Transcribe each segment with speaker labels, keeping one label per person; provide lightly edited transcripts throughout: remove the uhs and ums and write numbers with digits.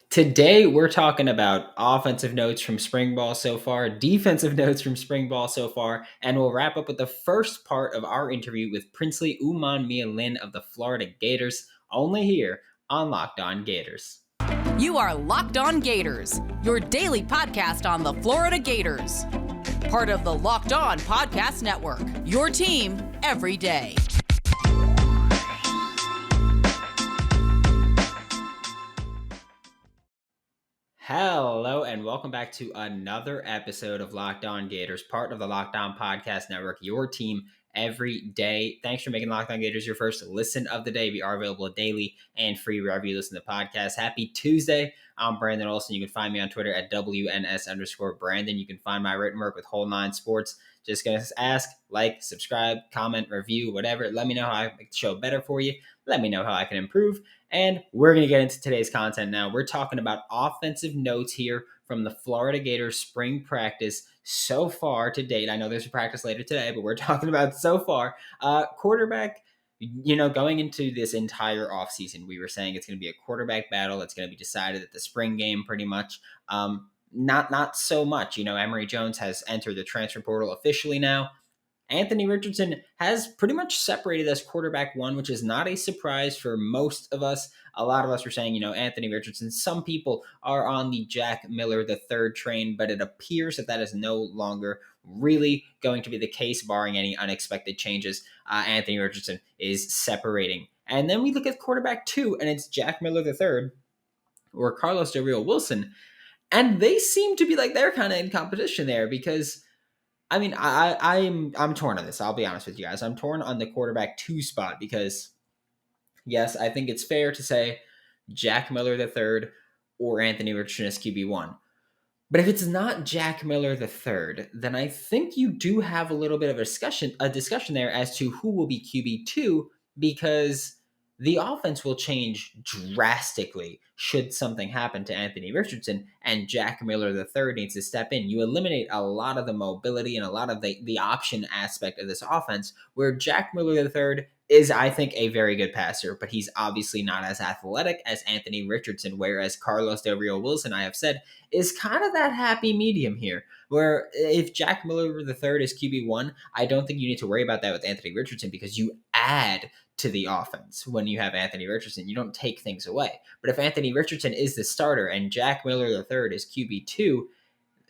Speaker 1: Today, we're talking about offensive notes from spring ball so far, defensive notes from spring ball so far, and we'll wrap up with the first part of our interview with Princely Umanmielen of the Florida Gators, only here on Locked On Gators.
Speaker 2: You are Locked On Gators, your daily podcast on the Florida Gators. Part of the Locked On Podcast Network, your team every day.
Speaker 1: Hello and welcome back to another episode of Locked On Gators, part of the Locked On Podcast Network, your team every day. Thanks for making Locked On Gators your first listen of the day. We are available daily and free wherever you listen to podcasts. Happy Tuesday. I'm Brandon Olsen. You can find me on Twitter at WNS_Brandon. You can find my written work with Whole Nine Sports. Just going to ask, like, subscribe, comment, review, whatever. Let me know how I make the show better for you. Let me know how I can improve. And we're going to get into today's content now. We're talking about offensive notes here from the Florida Gators spring practice so far to date. I know there's a practice later today, but we're talking about so far. Quarterback, going into this entire offseason, we were saying it's going to be a quarterback battle. It's going to be decided at the spring game pretty much. Not so much. Emory Jones has entered the transfer portal officially now. Anthony Richardson has pretty much separated as quarterback one, which is not a surprise for most of us. A lot of us were saying, Anthony Richardson. Some people are on the Jack Miller III train, but it appears that is no longer really going to be the case, barring any unexpected changes. Anthony Richardson is separating. And then we look at quarterback two, and it's Jack Miller III or Carlos Del Rio Wilson. And they seem to be like they're kind of in competition there because I'm torn on this. I'll be honest with you guys. I'm torn on the quarterback two spot because, yes, I think it's fair to say Jack Miller III or Anthony Richardson as QB1. But if it's not Jack Miller III, then I think you do have a little bit of a discussion there as to who will be QB2 because the offense will change drastically should something happen to Anthony Richardson and Jack Miller III needs to step in. You eliminate a lot of the mobility and a lot of the option aspect of this offense where Jack Miller III is, I think, a very good passer, but he's obviously not as athletic as Anthony Richardson, whereas Carlos Del Rio Wilson, I have said, is kind of that happy medium here, where if Jack Miller III is QB1, I don't think you need to worry about that with Anthony Richardson because you add to the offense when you have Anthony Richardson. You don't take things away. But if Anthony Richardson is the starter and Jack Miller III is QB2,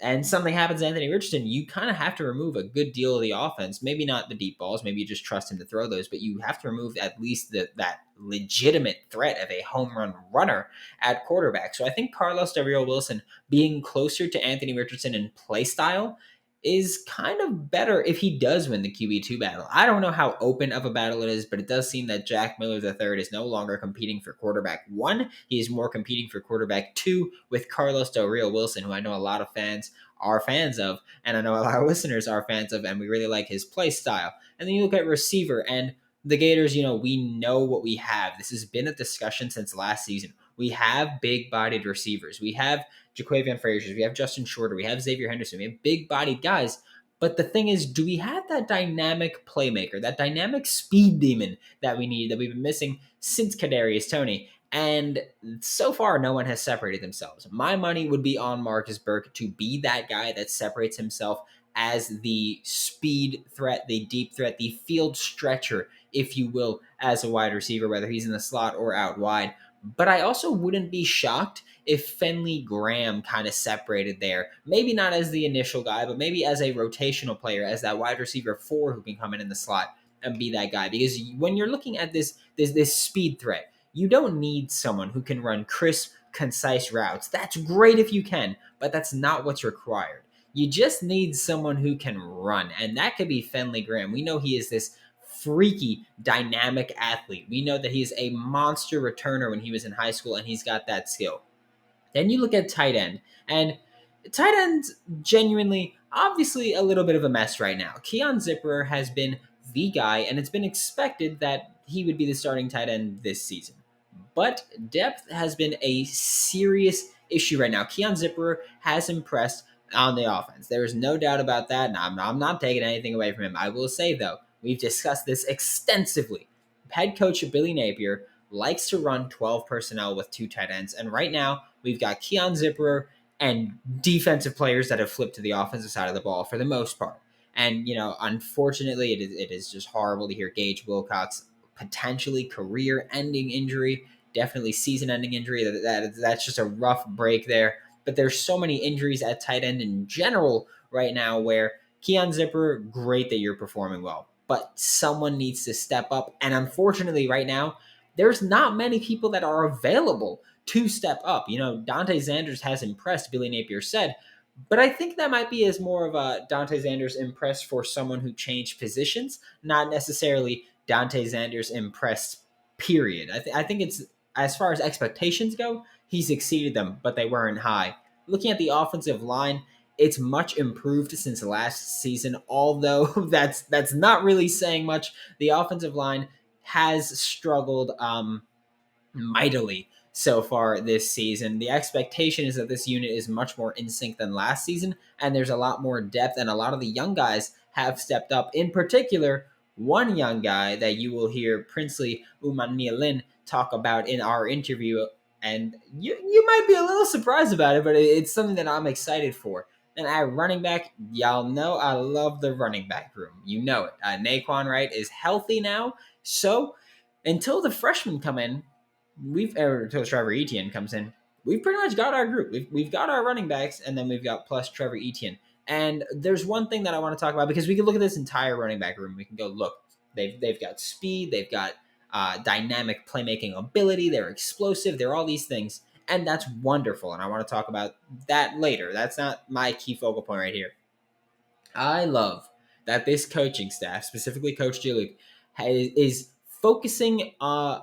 Speaker 1: and something happens to Anthony Richardson, you kind of have to remove a good deal of the offense. Maybe not the deep balls. Maybe you just trust him to throw those, but you have to remove at least that legitimate threat of a home run runner at quarterback. So I think Carlos Del Rio Wilson being closer to Anthony Richardson in play style is kind of better if he does win the QB2 battle. I don't know how open of a battle it is, but it does seem that Jack Miller III is no longer competing for quarterback one. He is more competing for quarterback two with Carlos Del Rio Wilson, who I know a lot of fans are fans of, and I know a lot of listeners are fans of, and we really like his play style. And then you look at receiver, and the Gators, we know what we have. This has been a discussion since last season. We have big-bodied receivers. We have Jaquavion Frazier. We have Justin Shorter. We have Xavier Henderson. We have big-bodied guys. But the thing is, do we have that dynamic playmaker, that dynamic speed demon that we need, that we've been missing since Kadarius Toney? And so far, no one has separated themselves. My money would be on Marcus Burke to be that guy that separates himself as the speed threat, the deep threat, the field stretcher, if you will, as a wide receiver, whether he's in the slot or out wide. But I also wouldn't be shocked if Fenley Graham kind of separated there. Maybe not as the initial guy, but maybe as a rotational player, as that wide receiver 4 who can come in the slot and be that guy. Because when you're looking at this speed threat, you don't need someone who can run crisp, concise routes. That's great if you can, but that's not what's required. You just need someone who can run, and that could be Fenley Graham. We know he is this freaky, dynamic athlete. We know that he's a monster returner when he was in high school, and he's got that skill. Then you look at tight end, and tight end's genuinely, obviously, a little bit of a mess right now. Keon Zipperer has been the guy, and it's been expected that he would be the starting tight end this season. But depth has been a serious issue right now. Keon Zipperer has impressed on the offense. There is no doubt about that, and I'm not taking anything away from him. I will say, though, we've discussed this extensively. Head coach Billy Napier likes to run 12 personnel with 2 tight ends. And right now, we've got Keon Zipperer and defensive players that have flipped to the offensive side of the ball for the most part. And, unfortunately, it is just horrible to hear Gage Wilcox potentially career-ending injury, definitely season-ending injury. That's just a rough break there. But there's so many injuries at tight end in general right now where Keon Zipper, great that you're performing well, but someone needs to step up. And unfortunately, right now, there's not many people that are available to step up. Dante Zanders has impressed, Billy Napier said, but I think that might be as more of a Dante Zanders impressed for someone who changed positions, not necessarily Dante Zanders impressed, period. I think it's, as far as expectations go, he's exceeded them, but they weren't high. Looking at the offensive line, it's much improved since last season, although that's not really saying much. The offensive line has struggled mightily so far this season. The expectation is that this unit is much more in sync than last season, and there's a lot more depth, and a lot of the young guys have stepped up. In particular, one young guy that you will hear Princely Umanmielen talk about in our interview, and you might be a little surprised about it, but it's something that I'm excited for. And at running back, y'all know I love the running back room. You know it. Naquan Wright is healthy now, so until the freshmen come in, until Trevor Etienne comes in, we've pretty much got our group. We've got our running backs, and then we've got plus Trevor Etienne. And there's one thing that I want to talk about, because we can look at this entire running back room. We can go, look, they've got speed, they've got dynamic playmaking ability, they're explosive, they're all these things, and that's wonderful. And I want to talk about that later. That's not my key focal point right here. I love that this coaching staff, specifically Coach Giluk, is focusing a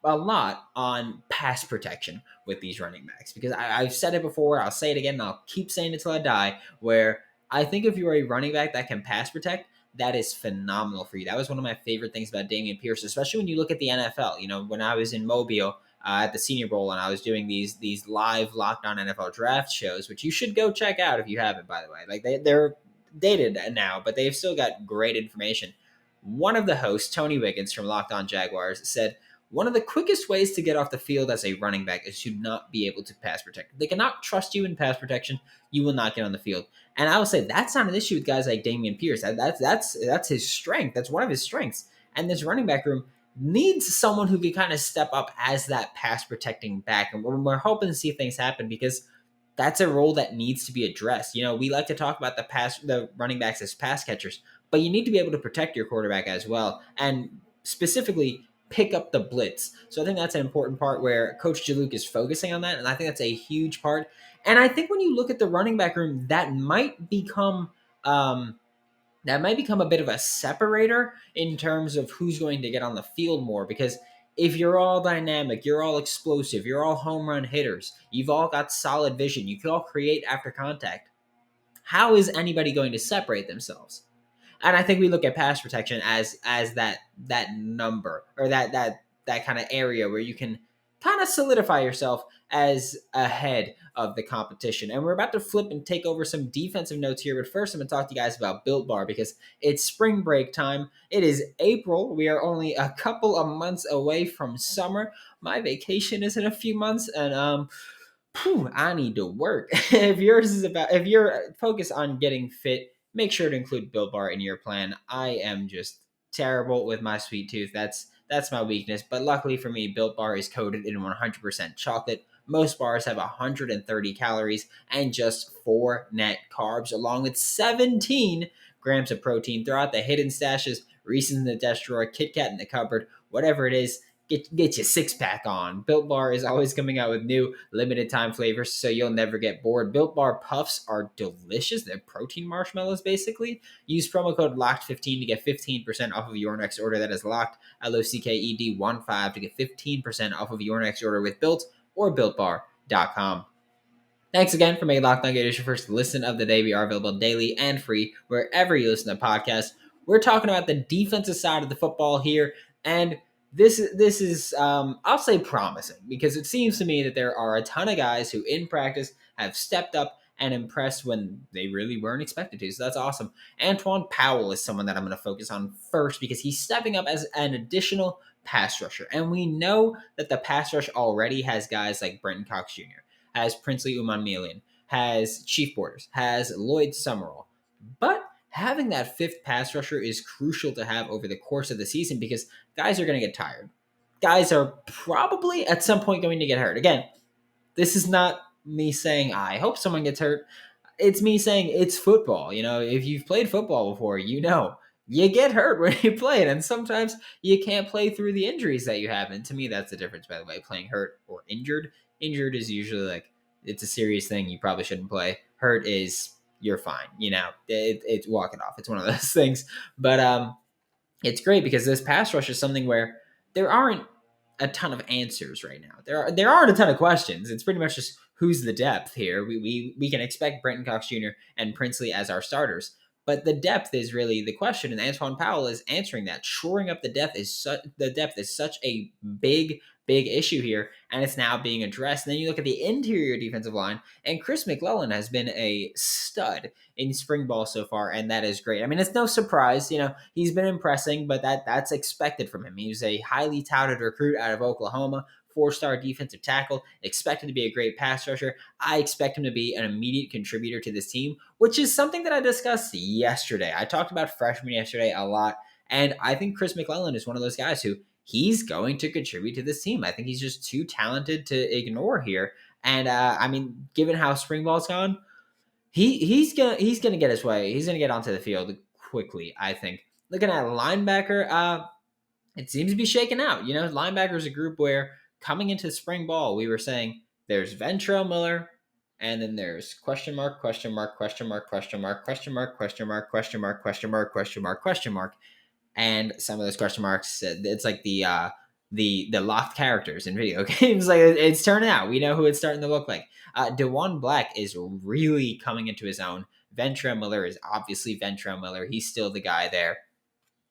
Speaker 1: lot on pass protection with these running backs, because I've said it before, I'll say it again, and I'll keep saying it till I die, where I think if you're a running back that can pass protect, that is phenomenal for you. That was one of my favorite things about Dameon Pierce, especially when you look at the NFL. When I was in Mobile at the Senior Bowl, and I was doing these live Locked On NFL draft shows, which you should go check out if you haven't, by the way. Like they're dated now, but they've still got great information. One of the hosts, Toney from Locked On Jaguars, said one of the quickest ways to get off the field as a running back is to not be able to pass protect. If they cannot trust you in pass protection, you will not get on the field. And I will say that's not an issue with guys like Dameon Pierce. That's his strength. That's one of his strengths. And this running back room needs someone who can kind of step up as that pass protecting back. And we're hoping to see things happen, because that's a role that needs to be addressed. We like to talk about the running backs as pass catchers, but you need to be able to protect your quarterback as well, and specifically pick up the blitz. So I think that's an important part where Coach Giluk is focusing on that, and I think that's a huge part. And I think when you look at the running back room, that might become a bit of a separator in terms of who's going to get on the field more, because if you're all dynamic, you're all explosive, you're all home run hitters, you've all got solid vision, you can all create after contact, how is anybody going to separate themselves? And I think we look at pass protection as that number, or that kind of area where you can kind of solidify yourself as ahead of the competition. And we're about to flip and take over some defensive notes here. But first, I'm going to talk to you guys about Built Bar, because it's spring break time. It is April. We are only a couple of months away from summer. My vacation is in a few months, and I need to work. If you're focused on getting fit, make sure to include Built Bar in your plan. I am just terrible with my sweet tooth. That's my weakness. But luckily for me, Built Bar is coated in 100% chocolate. Most bars have 130 calories and just 4 net carbs, along with 17 grams of protein. Throw out the hidden stashes, Reese's in the desk drawer, Kit Kat in the cupboard, whatever it is. Get your 6-pack on. Built Bar is always coming out with new limited time flavors, so you'll never get bored. Built Bar Puffs are delicious. They're protein marshmallows, basically. Use promo code LOCKED15 to get 15% off of your next order. That is locked, LOCKED15 to get 15% off of your next order with Built or BuiltBar.com. Thanks again for making Locked On Gators your first listen of the day. We are available daily and free wherever you listen to podcasts. We're talking about the defensive side of the football here, and this is I'll say promising, because it seems to me that there are a ton of guys who in practice have stepped up and impressed when they really weren't expected to. So that's awesome. Antoine Powell is someone that I'm going to focus on first because he's stepping up as an additional pass rusher. And we know that the pass rush already has guys like Brenton Cox Jr., has Princely Umanmielen, has Chief Borders, has Lloyd Summerall. But having that fifth pass rusher is crucial to have over the course of the season because guys are going to get tired. Guys are probably at some point going to get hurt. Again, this is not me saying I hope someone gets hurt. It's me saying it's football. If you've played football before, you get hurt when you play it. And sometimes you can't play through the injuries that you have. And to me, that's the difference, by the way, playing hurt or injured. Injured is usually like, it's a serious thing. You probably shouldn't play. Hurt is you're fine. It's walk it off. It's one of those things. But it's great because this pass rush is something where there aren't a ton of answers right now. There aren't a ton of questions. It's pretty much just who's the depth here. We can expect Brenton Cox Jr. and Princely as our starters, but the depth is really the question, and Antoine Powell is answering that. Shoring up the depth is such a big issue here, and it's now being addressed. And then you look at the interior defensive line, and Chris McClellan has been a stud in spring ball so far, and that is great. I mean, it's no surprise, he's been impressing, but that's expected from him. He was a highly touted recruit out of Oklahoma, 4-star defensive tackle, expected to be a great pass rusher. I expect him to be an immediate contributor to this team, which is something that I discussed yesterday. I talked about freshmen yesterday a lot, and I think Chris McClellan is one of those guys who he's going to contribute to this team. I think he's just too talented to ignore here. And I mean, given how spring ball's gone, he's gonna get his way. He's gonna get onto the field quickly, I think. Looking at linebacker, it seems to be shaken out. Linebacker is a group where coming into spring ball, we were saying there's Ventrell Miller, and then there's question mark, question mark, question mark, question mark, question mark, question mark, question mark, question mark, question mark, question mark. And some of those question marks, it's like the locked characters in video games. Like it's turning out. We know who it's starting to look like. DeJuan Black is really coming into his own. Ventrell Miller is obviously Ventrell Miller. He's still the guy there.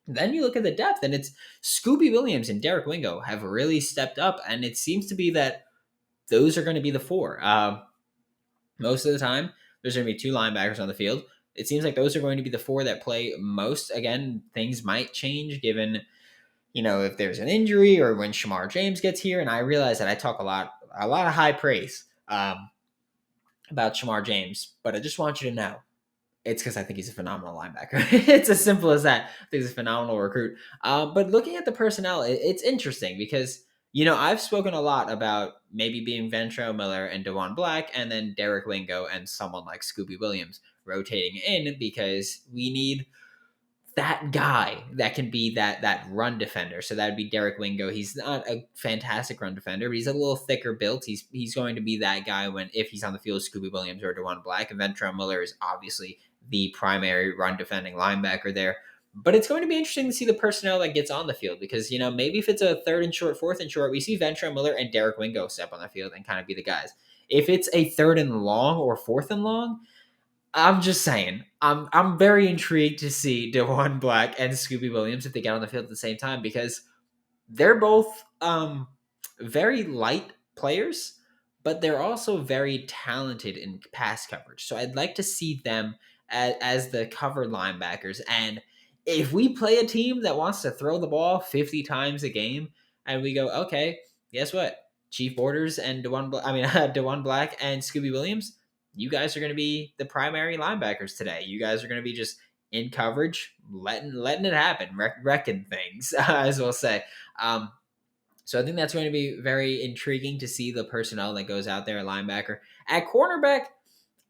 Speaker 1: Then you look at the depth, and it's Scooby Williams and Derek Wingo have really stepped up, and it seems to be that those are going to be the four. Most of the time, there's going to be two linebackers on the field. It seems like those are going to be the four that play most. Again, things might change given, if there's an injury or when Shamar James gets here. And I realize that I talk a lot of high praise about Shamar James, but I just want you to know it's because I think he's a phenomenal linebacker. It's as simple as that. I think he's a phenomenal recruit. But looking at the personnel, it's interesting because, I've spoken a lot about maybe being Ventrell Miller and DeJuan Black and then Derek Wingo and someone like Scooby Williams rotating in because we need that guy that can be that run defender. So that would be Derek Wingo. He's not a fantastic run defender, but he's a little thicker built. He's going to be that guy if he's on the field, Scooby Williams or DeJuan Black. And Ventrell Miller is obviously the primary run defending linebacker there. But it's going to be interesting to see the personnel that gets on the field because, maybe if it's a 3rd and short, 4th and short, we see Ventrell Miller and Derek Wingo step on the field and kind of be the guys. If it's a 3rd and long or 4th and long, I'm just saying, I'm very intrigued to see DeJuan Black and Scooby Williams if they get on the field at the same time because they're both very light players, but they're also very talented in pass coverage. So I'd like to see them as the cover linebackers. And if we play a team that wants to throw the ball 50 times a game and we go, okay, guess what? Chief Borders and DeJuan Black and Scooby Williams, you guys are going to be the primary linebackers today. You guys are going to be just in coverage, letting it happen, wrecking things, as we'll say. So I think that's going to be very intriguing to see the personnel that goes out there at linebacker. At cornerback,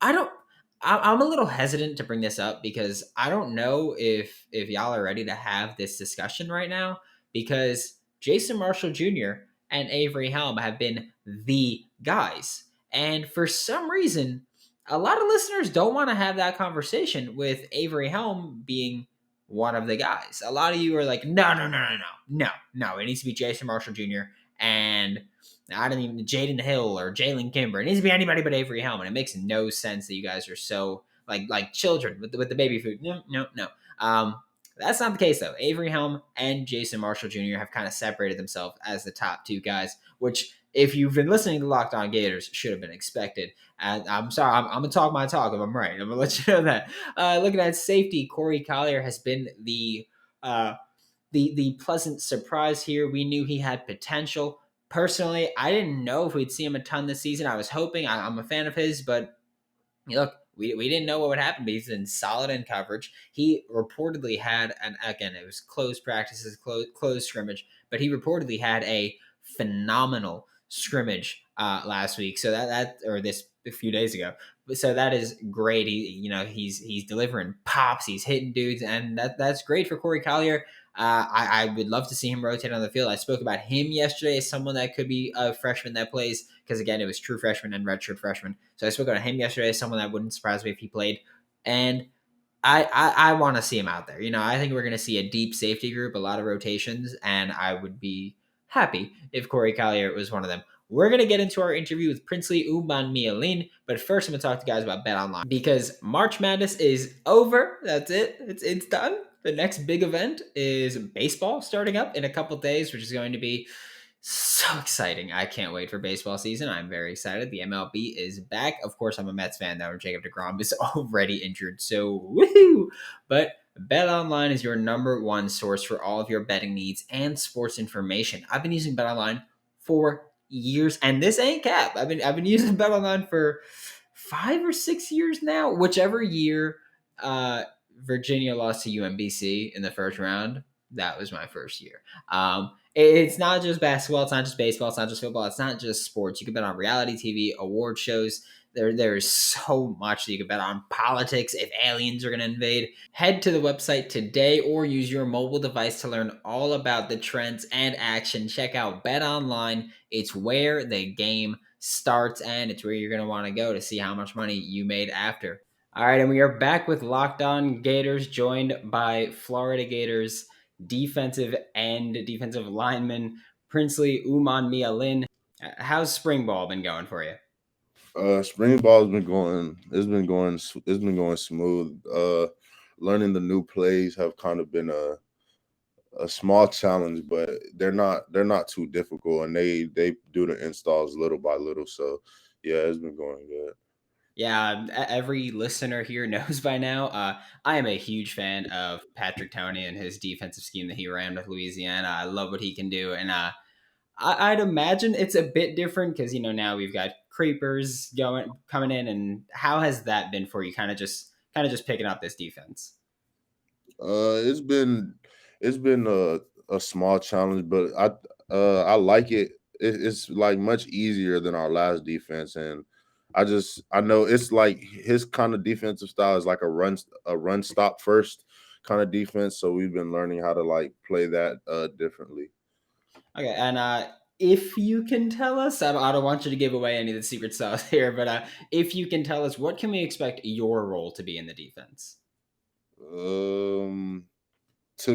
Speaker 1: I'm a little hesitant to bring this up because I don't know if y'all are ready to have this discussion right now because Jason Marshall Jr. and Avery Helm have been the guys. And for some reason, a lot of listeners don't want to have that conversation with Avery Helm being one of the guys. A lot of you are like, no. It needs to be Jason Marshall Jr. and Jaden Hill or Jalen Kimber. It needs to be anybody but Avery Helm. And it makes no sense that you guys are so like children with the baby food. No. That's not the case though. Avery Helm and Jason Marshall Jr. have kind of separated themselves as the top two guys, which if you've been listening to Locked On Gators, should have been expected. And I'm sorry, I'm going to talk my talk if I'm right. I'm going to let you know that. Looking at safety, Corey Collier has been the pleasant surprise here. We knew he had potential. Personally, I didn't know if we'd see him a ton this season. I was hoping. I'm a fan of his, but look, we didn't know what would happen, but he's been solid in coverage. He reportedly had, and again, it was closed practices, closed scrimmage, but he reportedly had a phenomenal scrimmage last week. So that or this a few days ago. So that is great. He's delivering pops, he's hitting dudes, and that's great for Corey Collier. I would love to see him rotate on the field. I spoke about him yesterday as someone that could be a freshman that plays, because again, it was true freshman and redshirt freshman. So I spoke about him yesterday as someone that wouldn't surprise me if he played. And I want to see him out there. I think we're going to see a deep safety group, a lot of rotations, and I would be happy if Corey Collier was one of them. We're going to get into our interview with Princely Umanmielen, but first I'm going to talk to guys about BetOnline, because March Madness is over. That's it. It's done. The next big event is baseball starting up in a couple days, which is going to be so exciting. I can't wait for baseball season. I'm very excited. The MLB is back. Of course, I'm a Mets fan, though. Jacob deGrom is already injured, so woohoo! But BetOnline is your number one source for all of your betting needs and sports information. I've been using BetOnline for years, and this ain't cap. I've been using BetOnline for 5 or 6 years now. Whichever year Virginia lost to UMBC in the first round, that was my first year. It's not just basketball. It's not just baseball. It's not just football. It's not just sports. You can bet on reality TV, award shows. There's so much that you can bet on. Politics, if aliens are going to invade. Head to the website today or use your mobile device to learn all about the trends and action. Check out BetOnline. It's where the game starts, and it's where you're going to want to go to see how much money you made after. All right, and we are back with Locked On Gators, joined by Florida Gators defensive lineman Princely Umanmielen. How's spring ball been going for you?
Speaker 3: Spring ball's been going. It's been going smooth. Learning the new plays have kind of been a small challenge, but they're not too difficult, and they do the installs little by little. So yeah, it's been going good.
Speaker 1: Yeah, every listener here knows by now. I am a huge fan of Patrick Toney and his defensive scheme that he ran with Louisiana. I love what he can do, and I'd imagine it's a bit different because now we've got creepers coming in. And how has that been for you? Kind of just picking up this defense.
Speaker 3: It's been a small challenge, but I like it. It's like much easier than our last defense, and I know it's like his kind of defensive style is like a run stop first kind of defense. So we've been learning how to like play that differently.
Speaker 1: Okay, and if you can tell us, I don't want you to give away any of the secret sauce here, but if you can tell us, what can we expect your role to be in the defense?
Speaker 3: To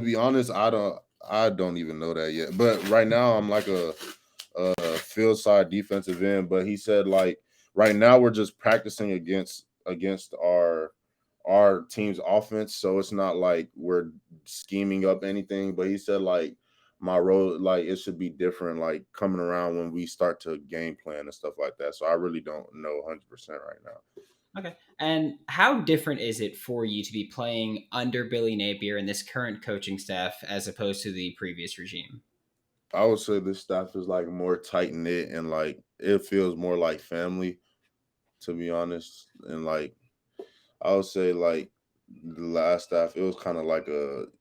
Speaker 3: be honest, I don't even know that yet. But right now, I'm like a field side defensive end. But he said like right now we're just practicing against our team's offense, so it's not like we're scheming up anything. But he said like my role, like it should be different, like coming around when we start to game plan and stuff like that. So I really don't know 100% right now.
Speaker 1: Okay. And how different is it for you to be playing under Billy Napier and this current coaching staff as opposed to the previous regime?
Speaker 3: I would say this staff is like more tight knit and like it feels more like family, to be honest. And like I would say like the last staff, it was kind of like an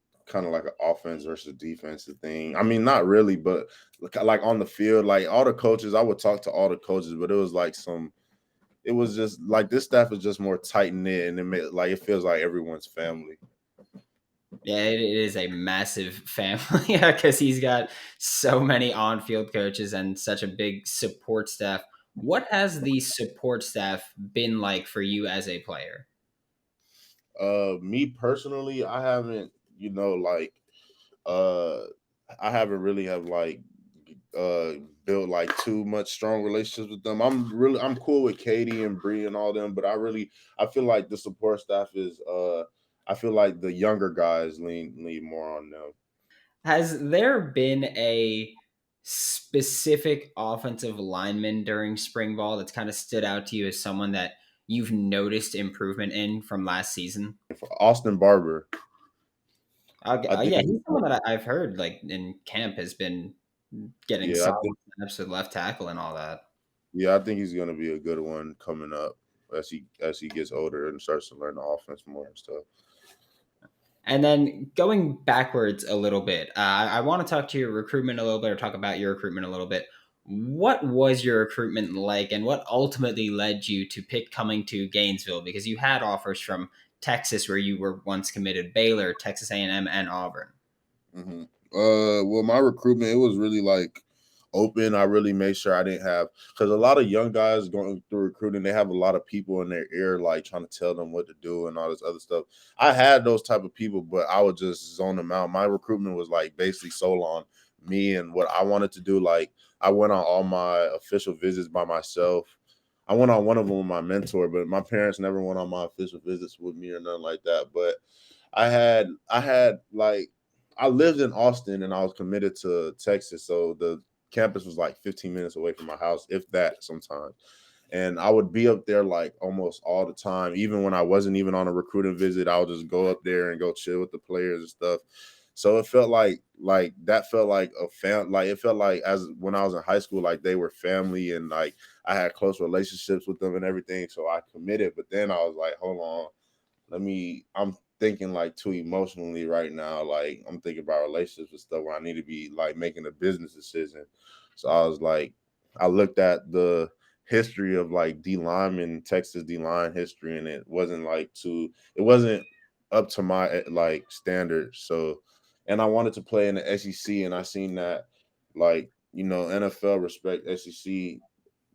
Speaker 3: offense versus defensive thing. I mean, not really, but like on the field, like all the coaches, I would talk to all the coaches, but it was just like this staff is just more tight knit, and it feels like everyone's family.
Speaker 1: Yeah, it is a massive family because he's got so many on-field coaches and such a big support staff. What has the support staff been like for you as a player?
Speaker 3: Me personally, I haven't, uh, I haven't really have like built like too much strong relationships with them. I'm cool with Katie and Bree and all them, but I feel like the support staff is I feel like the younger guys lean more on them.
Speaker 1: Has there been a specific offensive lineman during spring ball that's kind of stood out to you as someone that you've noticed improvement in from last season?
Speaker 3: Austin Barber. I
Speaker 1: Yeah,
Speaker 3: think,
Speaker 1: he's someone that I've heard like in camp has been getting
Speaker 3: yeah, I
Speaker 1: solid
Speaker 3: think,
Speaker 1: snaps with left tackle and all that.
Speaker 3: yeah, I think he's gonna be a good one coming up as he gets older and starts to learn the offense more and stuff.
Speaker 1: And then going backwards a little bit, I want to talk to your recruitment a little bit, or talk about your recruitment a little bit. What was your recruitment like, and what ultimately led you to pick coming to Gainesville? Because you had offers from Texas, where you were once committed, Baylor, Texas A&M, and Auburn.
Speaker 3: Mm-hmm. Well, my recruitment, it was really like open. I really made sure I didn't have, because a lot of young guys going through recruiting, they have a lot of people in their ear like trying to tell them what to do and all this other stuff. I had those type of people, but I would just zone them out. My recruitment was like basically sold on me and what I wanted to do. Like I went on all my official visits by myself. I went on one of them with my mentor, but my parents never went on my official visits with me or nothing like that. But I had like, I lived in Austin and I was committed to Texas. So the campus was like 15 minutes away from my house, if that sometimes. And I would be up there like almost all the time. Even when I wasn't even on a recruiting visit, I would just go up there and go chill with the players and stuff. So it felt like that felt like a like it felt like as when I was in high school, like they were family and like I had close relationships with them and everything. So I committed. But then I was like, hold on, I'm thinking like too emotionally right now. Like I'm thinking about relationships and stuff where I need to be like making a business decision. So I was like, I looked at the history of like D lineman, Texas D line history, and it wasn't up to my like standards. So, and I wanted to play in the SEC, and I seen that like, NFL respect SEC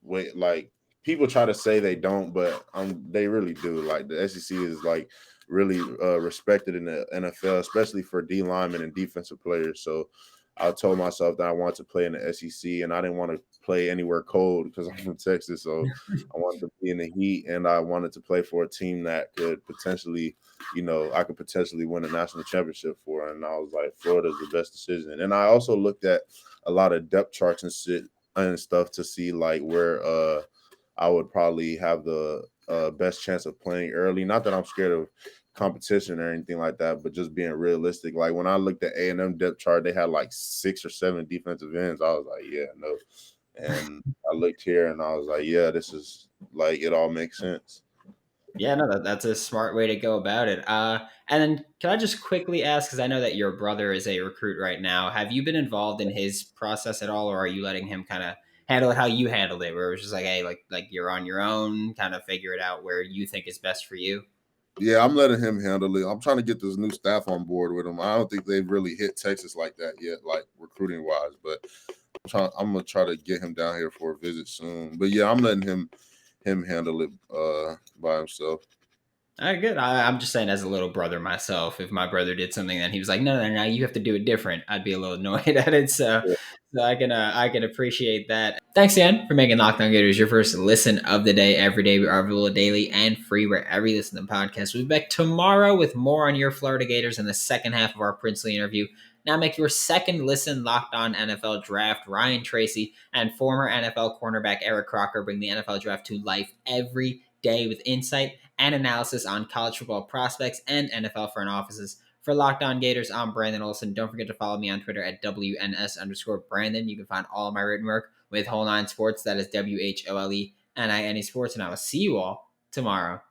Speaker 3: way. Like people try to say they don't, but they really do. Like the SEC is like really respected in the NFL, especially for D linemen and defensive players. So I told myself that I wanted to play in the SEC, and I didn't want to play anywhere cold because I'm from Texas. So I wanted to be in the heat, and I wanted to play for a team that could potentially, I could potentially win a national championship for. And I was like, Florida's the best decision. And I also looked at a lot of depth charts and stuff to see like where I would probably have the best chance of playing early. Not that I'm scared of competition or anything like that, but just being realistic. Like when I looked at A&M depth chart, they had like 6 or 7 defensive ends. I was like, yeah, no. And I looked here and I was like, yeah, this is like, it all makes sense.
Speaker 1: Yeah, no, that's a smart way to go about it. And then can I just quickly ask, because I know that your brother is a recruit right now, have you been involved in his process at all, or are you letting him kind of handle it how you handled it, where it was just like, hey, like you're on your own, kind of figure it out where you think is best for you?
Speaker 3: Yeah, I'm letting him handle it. I'm trying to get this new staff on board with him. I don't think they've really hit Texas like that yet, like recruiting wise, but I'm gonna try to get him down here for a visit soon. But yeah, I'm letting him handle it by himself.
Speaker 1: All right, good. I'm just saying, as a little brother myself, if my brother did something and he was like, no, you have to do it different, I'd be a little annoyed at it. So I can appreciate that. Thanks again for making Locked On Gators your first listen of the day. Every day we are available daily and free wherever you listen to the podcast. We'll be back tomorrow with more on your Florida Gators in the second half of our Princely interview. Now make your second listen Locked On NFL Draft. Ryan Tracy and former NFL cornerback Eric Crocker bring the NFL Draft to life every day with insight and analysis on college football prospects and NFL front offices. For Locked On Gators, I'm Brandon Olsen. Don't forget to follow me on Twitter at WNS_Brandon. You can find all of my written work with Whole Nine Sports. That is WHOLENINE Sports. And I will see you all tomorrow.